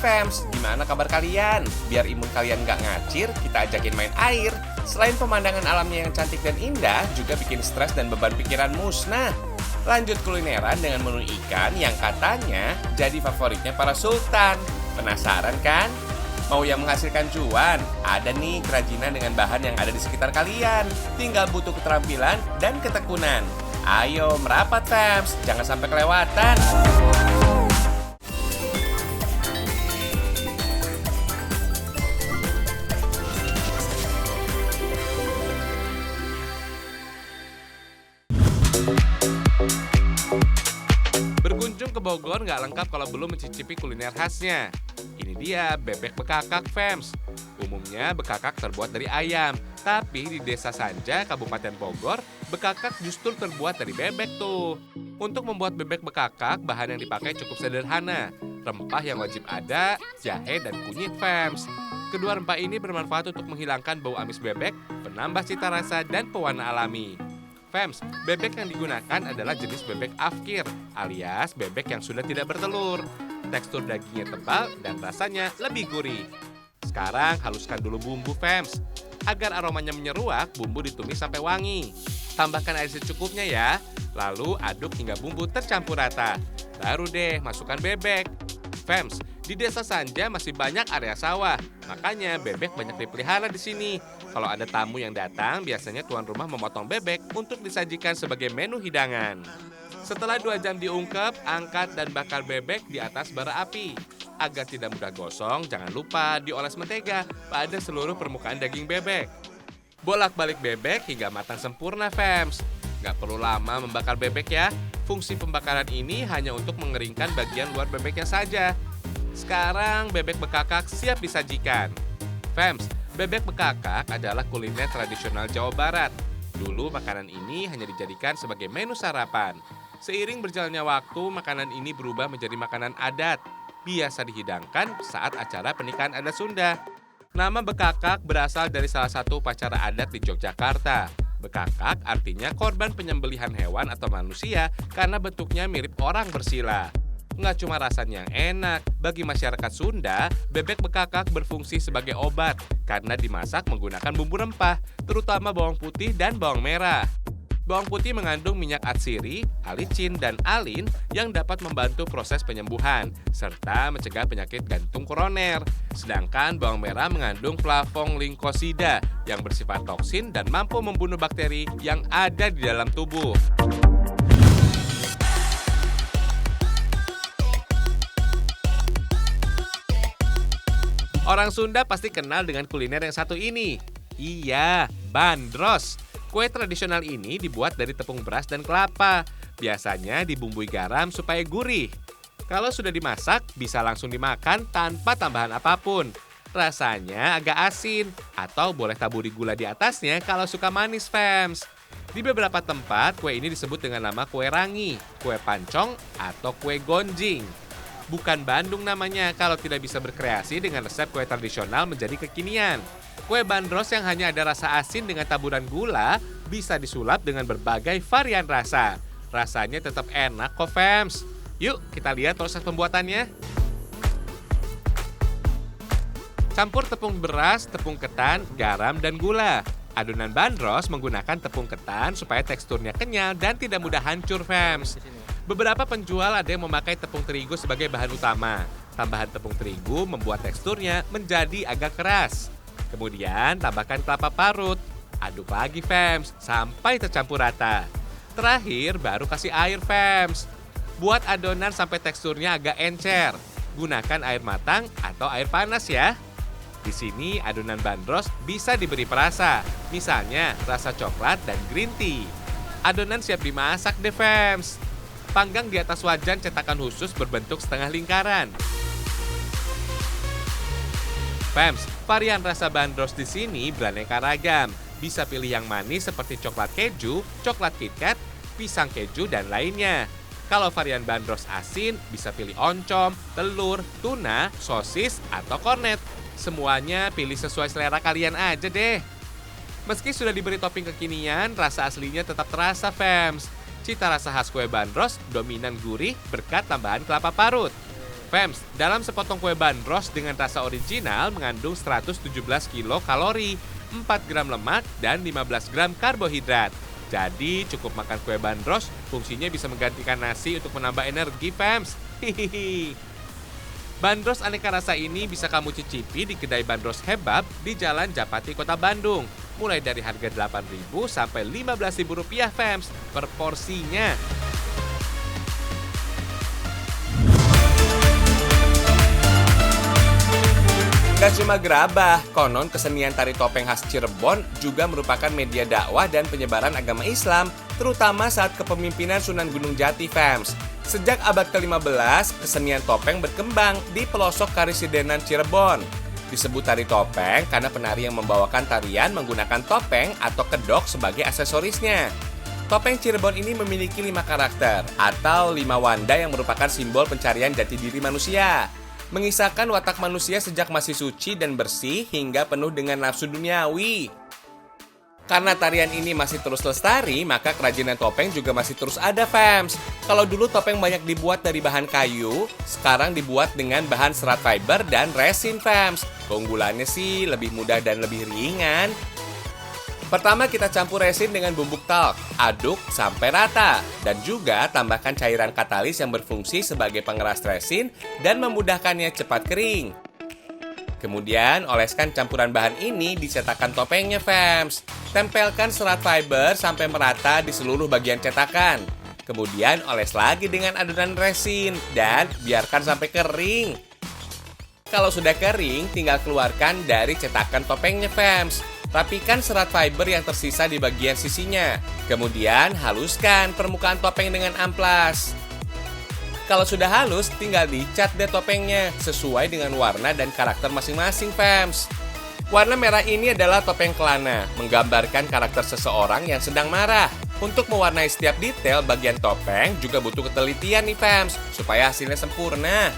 fams, gimana kabar kalian? Biar imun kalian nggak ngacir, kita ajakin main air. Selain pemandangan alamnya yang cantik dan indah, juga bikin stres dan beban pikiran musnah. Lanjut kulineran dengan menu ikan yang katanya jadi favoritnya para sultan. Penasaran kan? Mau yang menghasilkan cuan? Ada nih kerajinan dengan bahan yang ada di sekitar kalian. Tinggal butuh keterampilan dan ketekunan. Ayo merapat fams, jangan sampai kelewatan. Berkunjung ke Bogor nggak lengkap kalau belum mencicipi kuliner khasnya. Ini dia bebek bekakak fams. Umumnya bekakak terbuat dari ayam, tapi di Desa Sanja, Kabupaten Bogor, bekakak justru terbuat dari bebek tuh. Untuk membuat bebek bekakak, bahan yang dipakai cukup sederhana. Rempah yang wajib ada, jahe dan kunyit fams. Kedua rempah ini bermanfaat untuk menghilangkan bau amis bebek, penambah cita rasa dan pewarna alami. Fams, bebek yang digunakan adalah jenis bebek afkir, alias bebek yang sudah tidak bertelur. Tekstur dagingnya tebal dan rasanya lebih gurih. Sekarang haluskan dulu bumbu fams. Agar aromanya menyeruak, bumbu ditumis sampai wangi. Tambahkan air secukupnya ya. Lalu aduk hingga bumbu tercampur rata. Baru deh masukkan bebek. Fams, di Desa Sanja masih banyak area sawah. Makanya bebek banyak dipelihara di sini. Kalau ada tamu yang datang, biasanya tuan rumah memotong bebek untuk disajikan sebagai menu hidangan. Setelah 2 jam diungkep, angkat dan bakar bebek di atas bara api. Agar tidak mudah gosong, jangan lupa dioles mentega pada seluruh permukaan daging bebek. Bolak-balik bebek hingga matang sempurna fams. Nggak perlu lama membakar bebek ya. Fungsi pembakaran ini hanya untuk mengeringkan bagian luar bebeknya saja. Sekarang bebek bekakak siap disajikan. Fams, bebek bekakak adalah kuliner tradisional Jawa Barat. Dulu makanan ini hanya dijadikan sebagai menu sarapan. Seiring berjalannya waktu, makanan ini berubah menjadi makanan adat. Biasa dihidangkan saat acara pernikahan adat Sunda. Nama bekakak berasal dari salah satu upacara adat di Yogyakarta. Bekakak artinya korban penyembelihan hewan atau manusia karena bentuknya mirip orang bersila. Nggak cuma rasanya yang enak, bagi masyarakat Sunda, bebek bekakak berfungsi sebagai obat karena dimasak menggunakan bumbu rempah, terutama bawang putih dan bawang merah. Bawang putih mengandung minyak atsiri, alicin, dan alin yang dapat membantu proses penyembuhan, serta mencegah penyakit jantung koroner. Sedangkan bawang merah mengandung flavon linkosida yang bersifat toksin dan mampu membunuh bakteri yang ada di dalam tubuh. Orang Sunda pasti kenal dengan kuliner yang satu ini. Iya, bandros. Kue tradisional ini dibuat dari tepung beras dan kelapa. Biasanya dibumbui garam supaya gurih. Kalau sudah dimasak, bisa langsung dimakan tanpa tambahan apapun. Rasanya agak asin, atau boleh taburi gula di atasnya kalau suka manis fams. Di beberapa tempat, kue ini disebut dengan nama kue rangi, kue pancong, atau kue gonjing. Bukan Bandung namanya kalau tidak bisa berkreasi dengan resep kue tradisional menjadi kekinian. Kue bandros yang hanya ada rasa asin dengan taburan gula bisa disulap dengan berbagai varian rasa. Rasanya tetap enak kok fams. Yuk kita lihat proses pembuatannya. Campur tepung beras, tepung ketan, garam, dan gula. Adonan bandros menggunakan tepung ketan supaya teksturnya kenyal dan tidak mudah hancur fams. Beberapa penjual ada yang memakai tepung terigu sebagai bahan utama. Tambahan tepung terigu membuat teksturnya menjadi agak keras. Kemudian tambahkan kelapa parut. Aduk lagi fams sampai tercampur rata. Terakhir baru kasih air fams. Buat adonan sampai teksturnya agak encer. Gunakan air matang atau air panas ya. Di sini adonan bandros bisa diberi perasa. Misalnya rasa coklat dan green tea. Adonan siap dimasak deh fams. Panggang di atas wajan cetakan khusus berbentuk setengah lingkaran. Fams, varian rasa bandros di sini beraneka ragam. Bisa pilih yang manis seperti coklat keju, coklat KitKat, pisang keju, dan lainnya. Kalau varian bandros asin, bisa pilih oncom, telur, tuna, sosis, atau kornet. Semuanya pilih sesuai selera kalian aja deh. Meski sudah diberi topping kekinian, rasa aslinya tetap terasa fams. Cita rasa khas kue bandros dominan gurih berkat tambahan kelapa parut. Fams, dalam sepotong kue bandros dengan rasa original mengandung 117 kilokalori, 4 gram lemak, dan 15 gram karbohidrat. Jadi cukup makan kue bandros, fungsinya bisa menggantikan nasi untuk menambah energi, Fams. Hihihi. Bandros aneka rasa ini bisa kamu cicipi di kedai bandros Hebab di Jalan Japati, Kota Bandung. Mulai dari harga Rp8.000 sampai Rp15.000, Fams, per porsinya. Gak cuma gerabah, konon kesenian tari topeng khas Cirebon juga merupakan media dakwah dan penyebaran agama Islam, terutama saat kepemimpinan Sunan Gunung Jati, Fams. Sejak abad ke-15, kesenian topeng berkembang di pelosok Karisidenan Cirebon. Disebut tari topeng karena penari yang membawakan tarian menggunakan topeng atau kedok sebagai aksesorisnya. Topeng Cirebon ini memiliki 5 karakter atau 5 wanda yang merupakan simbol pencarian jati diri manusia. Mengisahkan watak manusia sejak masih suci dan bersih hingga penuh dengan nafsu duniawi. Karena tarian ini masih terus lestari, maka kerajinan topeng juga masih terus ada, Fams. Kalau dulu topeng banyak dibuat dari bahan kayu, sekarang dibuat dengan bahan serat fiber dan resin, Fams. Keunggulannya sih lebih mudah dan lebih ringan. Pertama kita campur resin dengan bubuk talk, aduk sampai rata, dan juga tambahkan cairan katalis yang berfungsi sebagai pengeras resin dan memudahkannya cepat kering. Kemudian oleskan campuran bahan ini di cetakan topengnya, Fams. Tempelkan serat fiber sampai merata di seluruh bagian cetakan. Kemudian oles lagi dengan adonan resin dan biarkan sampai kering. Kalau sudah kering, tinggal keluarkan dari cetakan topengnya, Fams. Rapikan serat fiber yang tersisa di bagian sisinya. Kemudian haluskan permukaan topeng dengan amplas. Kalau sudah halus, tinggal dicat deh topengnya sesuai dengan warna dan karakter masing-masing, Fams. Warna merah ini adalah topeng kelana, menggambarkan karakter seseorang yang sedang marah. Untuk mewarnai setiap detail bagian topeng juga butuh ketelitian nih, Fams, supaya hasilnya sempurna.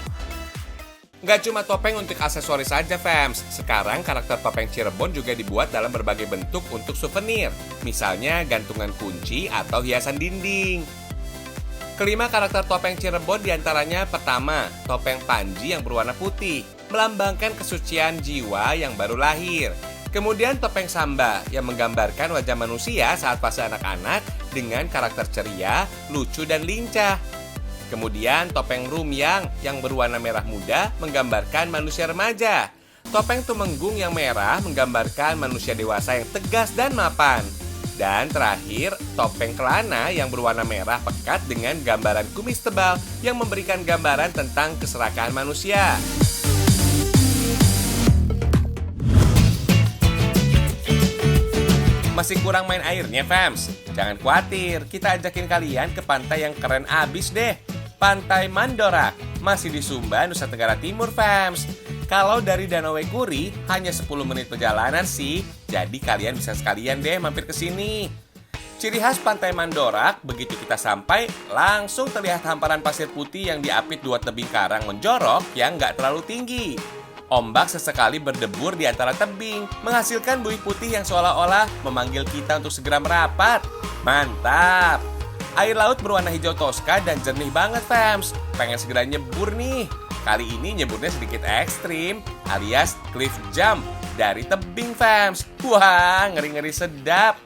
Nggak cuma topeng untuk aksesoris saja, Fams. Sekarang karakter topeng Cirebon juga dibuat dalam berbagai bentuk untuk souvenir. Misalnya gantungan kunci atau hiasan dinding. Kelima karakter topeng Cirebon diantaranya pertama, topeng Panji yang berwarna putih, melambangkan kesucian jiwa yang baru lahir. Kemudian topeng Samba yang menggambarkan wajah manusia saat fase anak-anak dengan karakter ceria, lucu, dan lincah. Kemudian topeng Rumyang yang berwarna merah muda menggambarkan manusia remaja. Topeng Tumenggung yang merah menggambarkan manusia dewasa yang tegas dan mapan. Dan terakhir, topeng Kelana yang berwarna merah pekat dengan gambaran kumis tebal yang memberikan gambaran tentang keserakahan manusia. Masih kurang main airnya, Fams? Jangan khawatir, kita ajakin kalian ke pantai yang keren abis deh. Pantai Mandorak, masih di Sumba, Nusa Tenggara Timur, Fams. Kalau dari Danau Wekuri, hanya 10 menit perjalanan sih. Jadi kalian bisa sekalian deh mampir ke sini. Ciri khas Pantai Mandorak, begitu kita sampai, langsung terlihat hamparan pasir putih yang diapit 2 tebing karang menjorok yang nggak terlalu tinggi. Ombak sesekali berdebur di antara tebing, menghasilkan buih putih yang seolah-olah memanggil kita untuk segera merapat. Mantap! Air laut berwarna hijau toska dan jernih banget, Fams. Pengen segera nyebur nih. Kali ini nyeburnya sedikit ekstrim, alias cliff jump dari tebing, Fams. Wah, ngeri-ngeri sedap.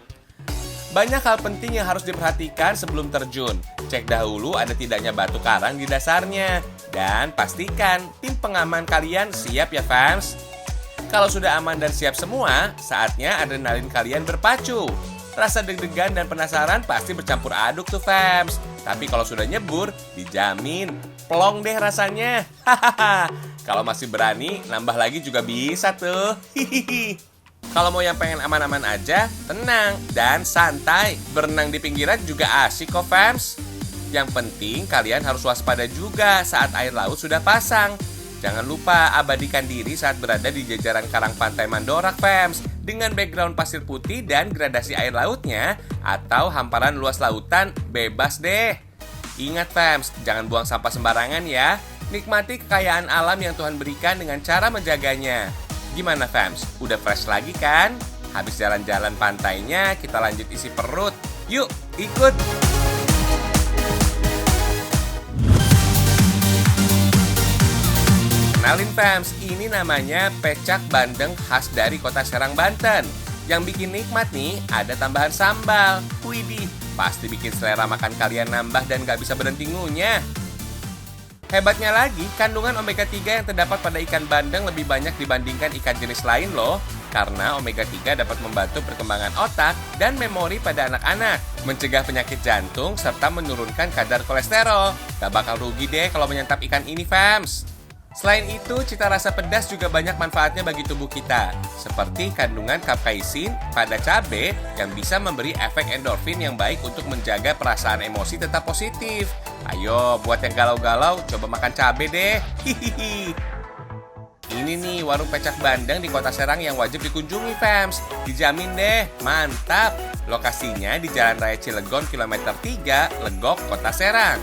Banyak hal penting yang harus diperhatikan sebelum terjun. Cek dahulu ada tidaknya batu karang di dasarnya. Dan pastikan tim pengaman kalian siap ya, Fams. Kalau sudah aman dan siap semua, saatnya adrenalin kalian berpacu. Rasa deg-degan dan penasaran pasti bercampur aduk tuh, Fams. Tapi kalau sudah nyebur, dijamin plong deh rasanya. Hahaha. Kalau masih berani, nambah lagi juga bisa tuh. Hihihi. Kalau mau yang pengen aman-aman aja, tenang dan santai. Berenang di pinggiran juga asik kok, Fams. Yang penting kalian harus waspada juga saat air laut sudah pasang. Jangan lupa abadikan diri saat berada di jajaran karang Pantai Mandorak, Fams. Dengan background pasir putih dan gradasi air lautnya, atau hamparan luas lautan, bebas deh. Ingat, Fams, jangan buang sampah sembarangan ya. Nikmati kekayaan alam yang Tuhan berikan dengan cara menjaganya. Gimana, Fams? Udah fresh lagi kan? Habis jalan-jalan pantainya, kita lanjut isi perut. Yuk, ikut! Kenalin fams, ini namanya pecak bandeng khas dari kota Serang, Banten. Yang bikin nikmat nih, ada tambahan sambal. Widih, pasti bikin selera makan kalian nambah dan gak bisa berhenti ngunyah. Hebatnya lagi, kandungan omega 3 yang terdapat pada ikan bandeng lebih banyak dibandingkan ikan jenis lain loh. Karena omega 3 dapat membantu perkembangan otak dan memori pada anak-anak, mencegah penyakit jantung, serta menurunkan kadar kolesterol. Gak bakal rugi deh kalau menyantap ikan ini fams. Selain itu, cita rasa pedas juga banyak manfaatnya bagi tubuh kita, seperti kandungan kapsaisin pada cabai yang bisa memberi efek endorfin yang baik untuk menjaga perasaan emosi tetap positif. Ayo, buat yang galau-galau, coba makan cabai deh. Hihihi. Ini nih warung pecak bandeng di kota Serang yang wajib dikunjungi fams. Dijamin deh, mantap. Lokasinya di Jalan Raya Cilegon kilometer 3, Legok, kota Serang.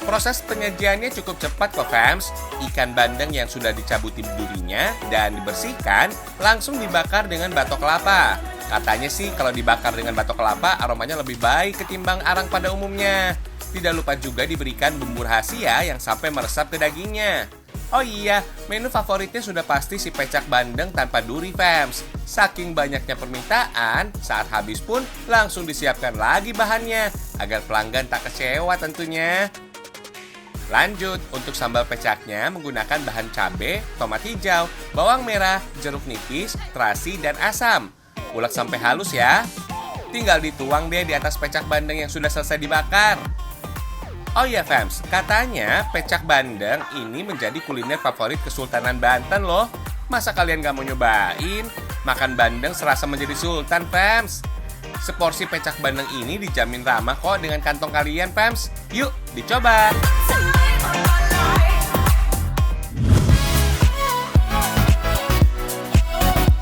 Proses penyajiannya cukup cepat kok fams. Ikan bandeng yang sudah dicabuti durinya dan dibersihkan langsung dibakar dengan batok kelapa. Katanya sih kalau dibakar dengan batok kelapa aromanya lebih baik ketimbang arang pada umumnya. Tidak lupa juga diberikan bumbu rahasia yang sampai meresap ke dagingnya. Oh iya, menu favoritnya sudah pasti si pecak bandeng tanpa duri fams. Saking banyaknya permintaan, saat habis pun langsung disiapkan lagi bahannya agar pelanggan tak kecewa tentunya. Lanjut, untuk sambal pecaknya menggunakan bahan cabai, tomat hijau, bawang merah, jeruk nipis, terasi, dan asam. Ulek sampai halus ya. Tinggal dituang deh di atas pecak bandeng yang sudah selesai dibakar. Oh iya fams, katanya pecak bandeng ini menjadi kuliner favorit Kesultanan Banten loh. Masa kalian gak mau nyobain? Makan bandeng serasa menjadi sultan fams. Seporsi pecak bandeng ini dijamin ramah kok dengan kantong kalian fams. Yuk, dicoba!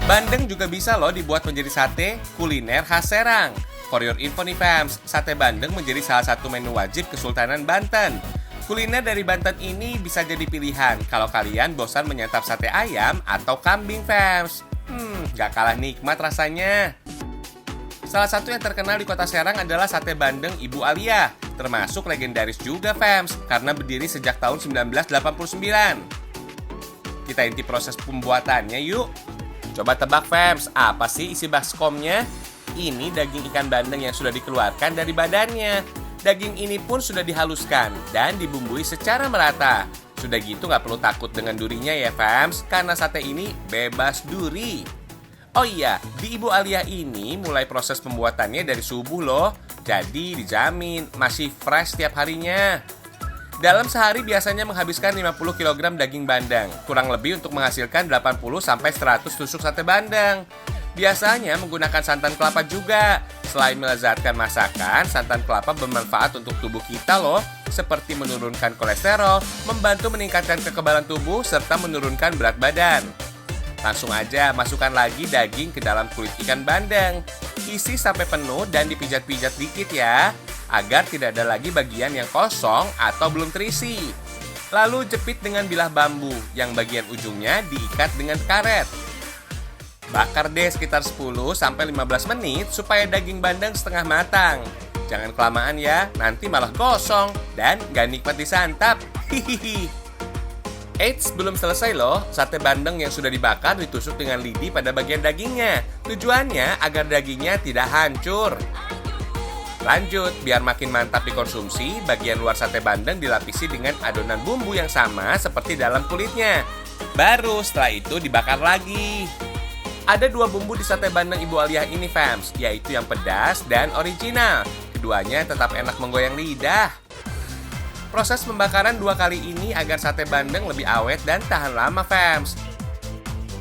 Bandeng juga bisa loh dibuat menjadi sate, kuliner khas Serang. For your info nih fams, sate bandeng menjadi salah satu menu wajib Kesultanan Banten. Kuliner dari Banten ini bisa jadi pilihan kalau kalian bosan menyantap sate ayam atau kambing fams. Gak kalah nikmat rasanya. Salah satu yang terkenal di kota Serang adalah sate bandeng Ibu Alia, termasuk legendaris juga fams, karena berdiri sejak tahun 1989. Kita inti proses pembuatannya yuk. Coba tebak fams, apa sih isi baskomnya? Ini daging ikan bandeng yang sudah dikeluarkan dari badannya. Daging ini pun sudah dihaluskan dan dibumbui secara merata. Sudah gitu nggak perlu takut dengan durinya ya fams, karena sate ini bebas duri. Oh iya, di Ibu Alia ini mulai proses pembuatannya dari subuh loh. Jadi dijamin masih fresh setiap harinya. Dalam sehari biasanya menghabiskan 50 kg daging bandeng, kurang lebih untuk menghasilkan 80-100 tusuk sate bandeng. Biasanya menggunakan santan kelapa juga. Selain melezatkan masakan, santan kelapa bermanfaat untuk tubuh kita loh, seperti menurunkan kolesterol, membantu meningkatkan kekebalan tubuh, serta menurunkan berat badan. Langsung aja masukkan lagi daging ke dalam kulit ikan bandeng. Isi sampai penuh dan dipijat-pijat dikit ya, agar tidak ada lagi bagian yang kosong atau belum terisi. Lalu jepit dengan bilah bambu, yang bagian ujungnya diikat dengan karet. Bakar deh sekitar 10-15 menit supaya daging bandeng setengah matang. Jangan kelamaan ya, nanti malah gosong dan gak nikmat disantap. Hihihi. Eits, belum selesai loh. Sate bandeng yang sudah dibakar ditusuk dengan lidi pada bagian dagingnya. Tujuannya agar dagingnya tidak hancur. Lanjut, biar makin mantap dikonsumsi, bagian luar sate bandeng dilapisi dengan adonan bumbu yang sama seperti dalam kulitnya. Baru setelah itu dibakar lagi. Ada dua bumbu di sate bandeng Ibu Alia ini fams, yaitu yang pedas dan original. Keduanya tetap enak menggoyang lidah. Proses pembakaran 2 kali ini agar sate bandeng lebih awet dan tahan lama fams.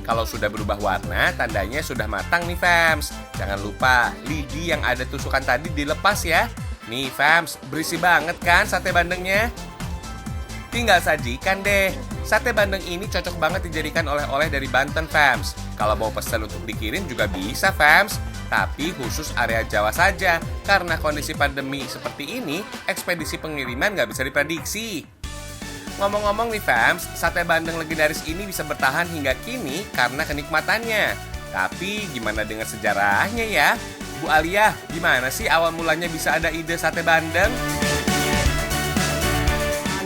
Kalau sudah berubah warna, tandanya sudah matang nih fams. Jangan lupa, lidi yang ada tusukan tadi dilepas ya. Nih fams, berisi banget kan sate bandengnya? Tinggal sajikan deh. Sate bandeng ini cocok banget dijadikan oleh-oleh dari Banten fams. Kalau mau pesan untuk dikirim juga bisa fams, tapi khusus area Jawa saja. Karena kondisi pandemi seperti ini, ekspedisi pengiriman nggak bisa diprediksi. Ngomong-ngomong nih fams, sate bandeng legendaris ini bisa bertahan hingga kini karena kenikmatannya. Tapi gimana dengan sejarahnya ya? Bu Alia, gimana sih awal mulanya bisa ada ide sate bandeng?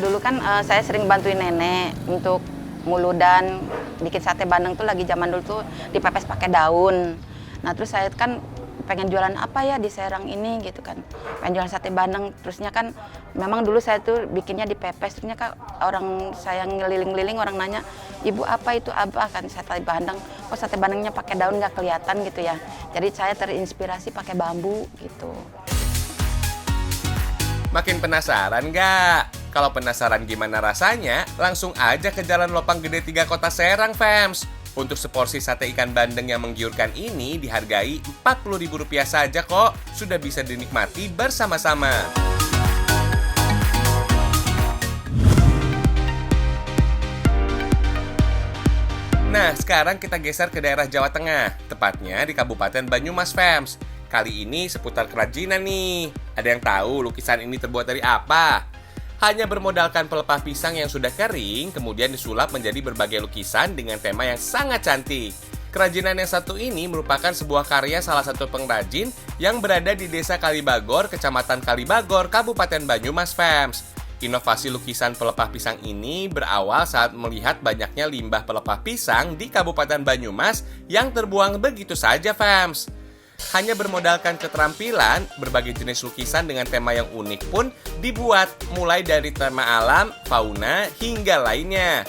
Dulu kan saya sering bantuin nenek untuk muludan, bikin sate bandeng tuh lagi zaman dulu tuh dipepes pakai daun. Nah terus saya kan pengen jualan apa ya di Serang ini gitu kan, pengen jualan sate bandeng. Terusnya kan memang dulu saya tuh bikinnya dipepes, terusnya kan orang saya ngeliling-liling orang nanya, ibu apa itu abah kan sate bandeng, kok sate bandengnya pakai daun nggak kelihatan gitu ya. Jadi saya terinspirasi pakai bambu gitu. Makin penasaran nggak? Kalau penasaran gimana rasanya, langsung aja ke Jalan Lopang Gede 3 Kota Serang, fams. Untuk seporsi sate ikan bandeng yang menggiurkan ini dihargai Rp40.000 saja kok. Sudah bisa dinikmati bersama-sama. Nah, sekarang kita geser ke daerah Jawa Tengah, tepatnya di Kabupaten Banyumas, fams. Kali ini seputar kerajinan nih. Ada yang tahu lukisan ini terbuat dari apa? Hanya bermodalkan pelepah pisang yang sudah kering, kemudian disulap menjadi berbagai lukisan dengan tema yang sangat cantik. Kerajinan yang satu ini merupakan sebuah karya salah satu pengrajin yang berada di Desa Kalibagor, Kecamatan Kalibagor, Kabupaten Banyumas, fams. Inovasi lukisan pelepah pisang ini berawal saat melihat banyaknya limbah pelepah pisang di Kabupaten Banyumas yang terbuang begitu saja, fams. Hanya bermodalkan keterampilan, berbagai jenis lukisan dengan tema yang unik pun dibuat, mulai dari tema alam, fauna, hingga lainnya.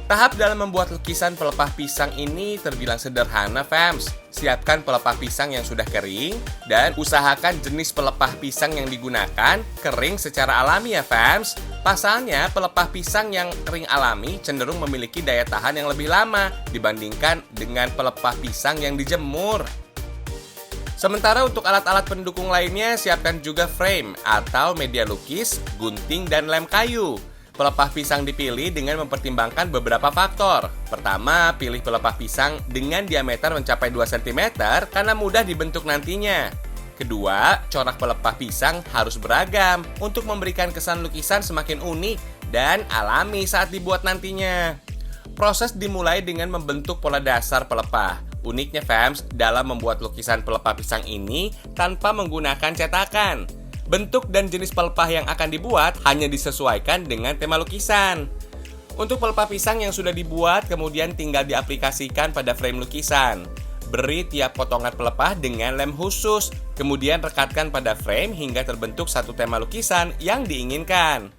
Tahap dalam membuat lukisan pelepah pisang ini terbilang sederhana, fams. Siapkan pelepah pisang yang sudah kering, dan usahakan jenis pelepah pisang yang digunakan kering secara alami ya, fams. Pasalnya, pelepah pisang yang kering alami cenderung memiliki daya tahan yang lebih lama dibandingkan dengan pelepah pisang yang dijemur. Sementara untuk alat-alat pendukung lainnya, siapkan juga frame atau media lukis, gunting, dan lem kayu. Pelepah pisang dipilih dengan mempertimbangkan beberapa faktor. Pertama, pilih pelepah pisang dengan diameter mencapai 2 cm karena mudah dibentuk nantinya. Kedua, corak pelepah pisang harus beragam untuk memberikan kesan lukisan semakin unik dan alami saat dibuat nantinya. Proses dimulai dengan membentuk pola dasar pelepah. Uniknya, fams, dalam membuat lukisan pelepah pisang ini tanpa menggunakan cetakan. Bentuk dan jenis pelepah yang akan dibuat hanya disesuaikan dengan tema lukisan. Untuk pelepah pisang yang sudah dibuat, kemudian tinggal diaplikasikan pada frame lukisan. Beri tiap potongan pelepah dengan lem khusus, kemudian rekatkan pada frame hingga terbentuk satu tema lukisan yang diinginkan.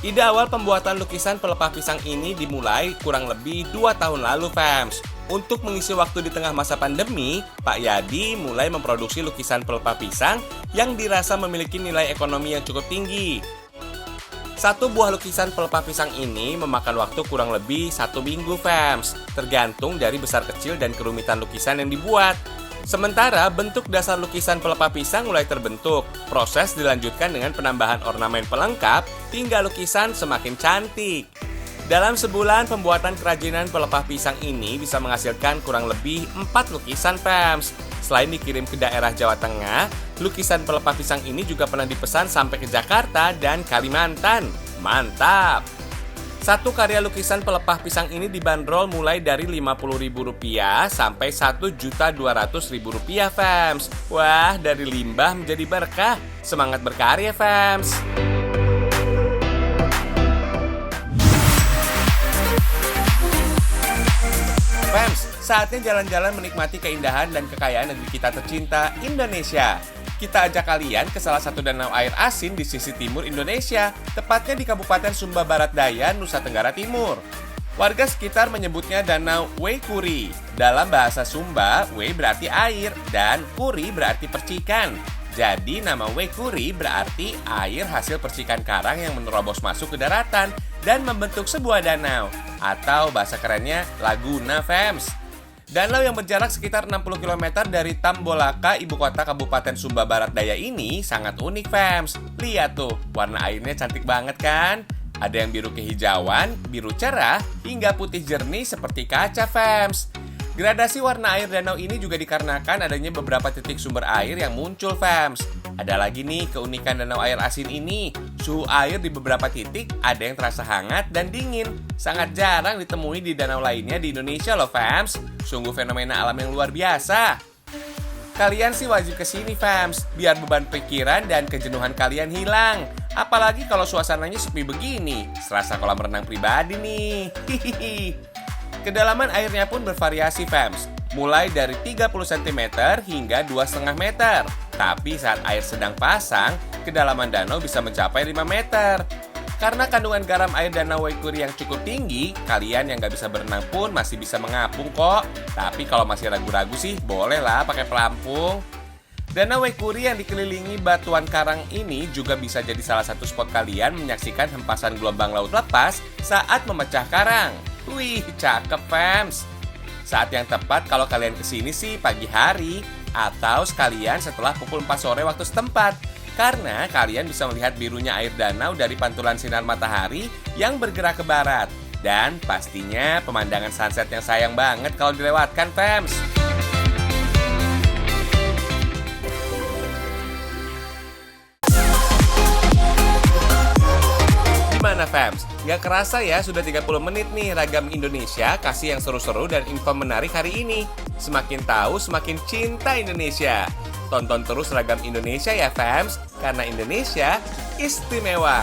Ide awal pembuatan lukisan pelepah pisang ini dimulai kurang lebih 2 tahun lalu, fams. Untuk mengisi waktu di tengah masa pandemi, Pak Yadi mulai memproduksi lukisan pelepah pisang yang dirasa memiliki nilai ekonomi yang cukup tinggi. Satu buah lukisan pelepah pisang ini memakan waktu kurang lebih 1 minggu, fams, tergantung dari besar kecil dan kerumitan lukisan yang dibuat. Sementara bentuk dasar lukisan pelepah pisang mulai terbentuk, proses dilanjutkan dengan penambahan ornamen pelengkap hingga lukisan semakin cantik. Dalam sebulan, pembuatan kerajinan pelepah pisang ini bisa menghasilkan kurang lebih 4 lukisan, fams. Selain dikirim ke daerah Jawa Tengah, lukisan pelepah pisang ini juga pernah dipesan sampai ke Jakarta dan Kalimantan. Mantap! Satu karya lukisan pelepah pisang ini dibanderol mulai dari Rp50.000 sampai Rp1.200.000, fams. Wah, dari limbah menjadi berkah. Semangat berkarya, fams! Fams, saatnya jalan-jalan menikmati keindahan dan kekayaan negeri kita tercinta, Indonesia. Kita ajak kalian ke salah satu danau air asin di sisi timur Indonesia, tepatnya di Kabupaten Sumba Barat Daya, Nusa Tenggara Timur. Warga sekitar menyebutnya Danau Weikuri. Dalam bahasa Sumba, we berarti air dan kuri berarti percikan. Jadi nama Weikuri berarti air hasil percikan karang yang menerobos masuk ke daratan dan membentuk sebuah danau, atau bahasa kerennya Laguna, fams. Danau yang berjarak sekitar 60 km dari Tambolaka, ibu kota Kabupaten Sumba Barat Daya ini sangat unik, fams. Lihat tuh, warna airnya cantik banget kan? Ada yang biru kehijauan, biru cerah, hingga putih jernih seperti kaca, fams. Gradasi warna air danau ini juga dikarenakan adanya beberapa titik sumber air yang muncul, fams. Ada lagi nih keunikan danau air asin ini. Suhu air di beberapa titik ada yang terasa hangat dan dingin. Sangat jarang ditemui di danau lainnya di Indonesia loh, fams. Sungguh fenomena alam yang luar biasa. Kalian sih wajib kesini, fams, biar beban pikiran dan kejenuhan kalian hilang. Apalagi kalau suasananya sepi begini, serasa kolam renang pribadi nih. Hihihi. Kedalaman airnya pun bervariasi, fams. Mulai dari 30 cm hingga 2,5 meter. Tapi saat air sedang pasang, kedalaman danau bisa mencapai 5 meter. Karena kandungan garam air danau Waikuri yang cukup tinggi, kalian yang nggak bisa berenang pun masih bisa mengapung kok. Tapi kalau masih ragu-ragu sih, bolehlah pakai pelampung. Danau Waikuri yang dikelilingi batuan karang ini juga bisa jadi salah satu spot kalian menyaksikan hempasan gelombang laut lepas saat memecah karang. Wih, cakep, fams. Saat yang tepat kalau kalian kesini sih pagi hari atau sekalian setelah pukul 4 sore waktu setempat. Karena kalian bisa melihat birunya air danau dari pantulan sinar matahari yang bergerak ke barat. Dan pastinya pemandangan sunset yang sayang banget kalau dilewatkan, fams. Gimana, fams? Nggak kerasa ya sudah 30 menit nih Ragam Indonesia kasih yang seru-seru dan info menarik hari ini. Semakin tahu semakin cinta Indonesia. Tonton terus Ragam Indonesia ya, fams, karena Indonesia istimewa.